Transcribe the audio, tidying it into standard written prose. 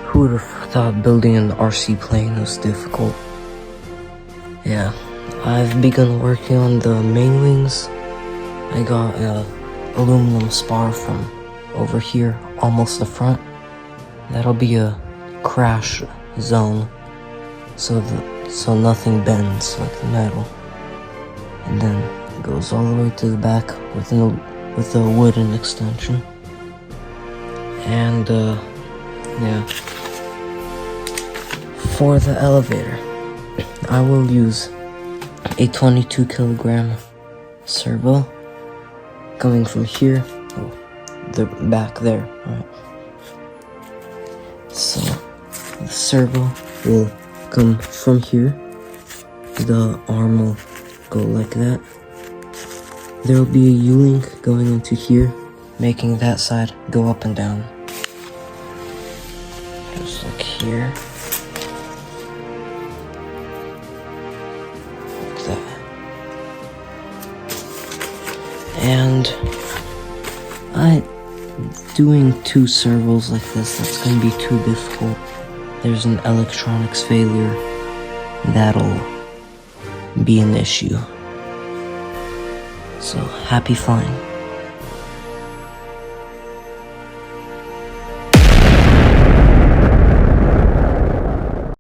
Who would have thought building an RC plane was difficult? Yeah, I've begun working on the main wings. I got a aluminum spar from over here, almost the front. That'll be a crash zone, so nothing bends like the metal. And then it goes all the way to the back with a wooden extension. And yeah. For the elevator, I will use a 22 kilogram servo coming from here, the back there, right? So the servo will come from here, the arm will go like that. There will be a U-link going into here, making that side go up and down. Just like here. Like that. And doing two servos like this, that's going to be too difficult. There's an electronics failure. That'll be an issue. So, happy flying.